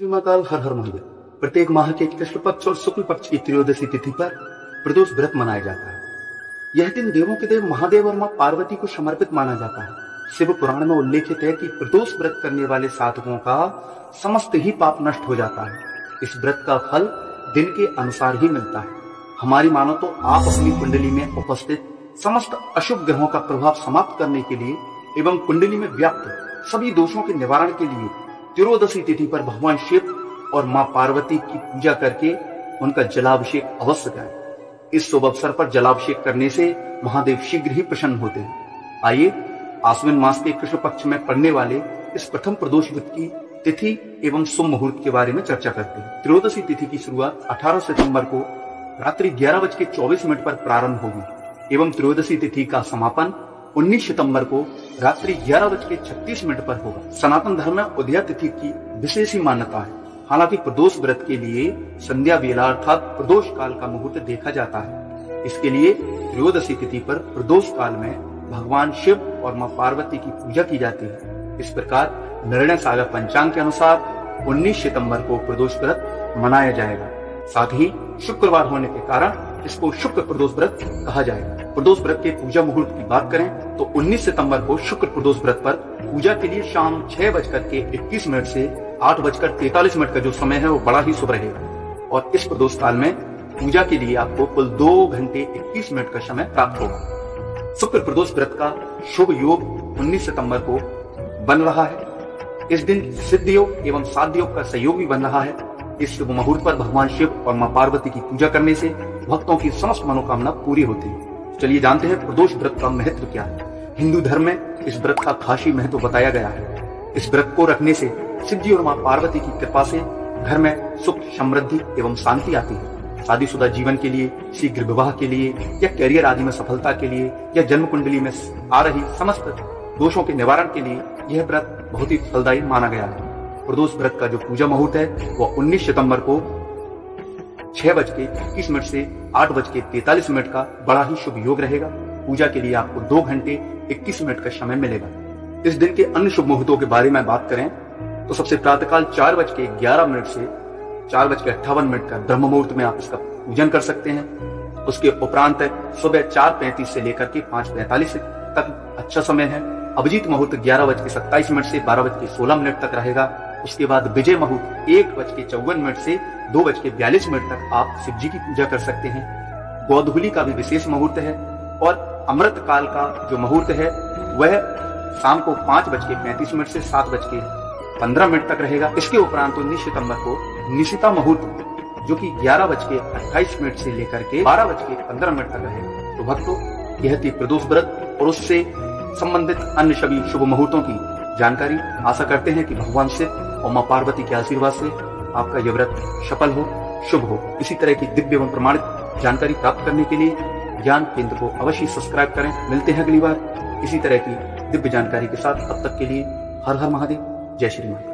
श्रीमाकाल हर हर महादेव। प्रत्येक माह के कृष्ण पक्ष और शुक्ल पक्ष की त्रयोदशी तिथि पर प्रदोष व्रत मनाया जाता है। यह दिन देवों के देव महादेव और मां पार्वती को समर्पित माना जाता है। शिव पुराण में उल्लेखित है कि प्रदोष व्रत करने वाले साधकों का समस्त ही पाप नष्ट हो जाता है। इस व्रत का फल दिन के अनुसार ही मिलता है। हमारी मानो तो आप अपनी कुंडली में उपस्थित समस्त अशुभ ग्रहों का प्रभाव समाप्त करने के लिए एवं कुंडली में व्याप्त सभी दोषों के निवारण के लिए त्रयोदशी तिथि पर भगवान शिव और मां पार्वती की पूजा करके उनका जलाभिषेक अवश्य करें। इस शुभ अवसर पर जलाभिषेक करने से महादेव शीघ्र ही प्रसन्न होते हैं। आइए आश्विन मास के कृष्ण पक्ष में पड़ने वाले इस प्रथम प्रदोष व्रत की तिथि एवं शुभ मुहूर्त के बारे में चर्चा करते हैं। त्रयोदशी तिथि की शुरुआत 18 सितंबर को रात्रि 11:24 पर प्रारंभ होगी एवं त्रयोदशी तिथि का समापन 19 सितंबर को रात्रि 11:36 पर होगा। सनातन धर्म में उदया तिथि की विशेष ही मान्यता है। हालांकि प्रदोष व्रत के लिए संध्या बेला अर्थात प्रदोष काल का मुहूर्त देखा जाता है। इसके लिए त्रयोदशी तिथि पर प्रदोष काल में भगवान शिव और मां पार्वती की पूजा की जाती है। इस प्रकार निर्णय सागर पंचांग के अनुसार 19 सितंबर को प्रदोष व्रत मनाया जाएगा। साथ ही शुक्रवार होने के कारण इसको शुक्र प्रदोष व्रत कहा जाएगा। प्रदोष व्रत के पूजा मुहूर्त की बात करें तो 19 सितंबर को शुक्र प्रदोष व्रत पर पूजा के लिए शाम 6:21 से 8:43 का जो समय है वो बड़ा ही शुभ रहेगा और इस प्रदोष काल में पूजा के लिए आपको कुल 2 घंटे 21 मिनट का समय प्राप्त होगा। शुक्र प्रदोष व्रत का शुभ योग 19 सितंबर को बन रहा है। इस दिन सिद्ध योग एवं साध्य योग का संयोग भी बन रहा है। इस शुभ मुहूर्त पर भगवान शिव और मां पार्वती की पूजा करने से भक्तों की समस्त मनोकामना पूरी होती है। चलिए जानते हैं प्रदोष व्रत का महत्व क्या है। हिंदू धर्म में इस व्रत का खास ही महत्व बताया गया है। इस व्रत को रखने से शिव जी और मां पार्वती की कृपा से घर में सुख समृद्धि एवं शांति आती है। शादीशुदा जीवन के लिए, शीघ्र विवाह के लिए या करियर आदि में सफलता के लिए या जन्म कुंडली में आ रही समस्त दोषों के निवारण के लिए यह व्रत बहुत ही फलदायी माना गया है। प्रदोष व्रत का जो पूजा मुहूर्त है वह 19 सितंबर को 6:21 से 8:43 का बड़ा ही शुभ योग रहेगा। पूजा के लिए आपको 2 घंटे 21 मिनट का समय मिलेगा। इस दिन के अन्य शुभ मुहूर्तों के बारे में बात करें तो सबसे प्रातःकाल 4:11 से 4:58 का ब्रह्म मुहूर्त में आप इसका पूजन कर सकते हैं। उसके उपरांत सुबह 4:35 से लेकर के 5:45 तक अच्छा समय है। अभिजीत मुहूर्त 11:27 से 12:16 तक रहेगा। उसके बाद विजय मुहूर्त 1:54 से 2:42 तक आप शिव जी की पूजा कर सकते हैं। गोधूली का भी विशेष मुहूर्त है और अमृत काल का जो मुहूर्त है वह शाम को 5:35 से 7:15 तक रहेगा। इसके उपरांत 19 सितंबर को निशिता मुहूर्त जो कि 11:28 से लेकर के 12:15 तक रहेगा। तो भक्तों, यह थी प्रदोष व्रत और उससे संबंधित अन्य सभी शुभ मुहूर्तों की जानकारी। आशा करते हैं कि भगवान शिव और मां पार्वती के आशीर्वाद से आपका यह व्रत सफल हो, शुभ हो। इसी तरह की दिव्य एवं प्रमाणित जानकारी प्राप्त करने के लिए ज्ञान केंद्र को अवश्य सब्सक्राइब करें। मिलते हैं अगली बार इसी तरह की दिव्य जानकारी के साथ। अब तक के लिए हर हर महादेव, जय श्री राम।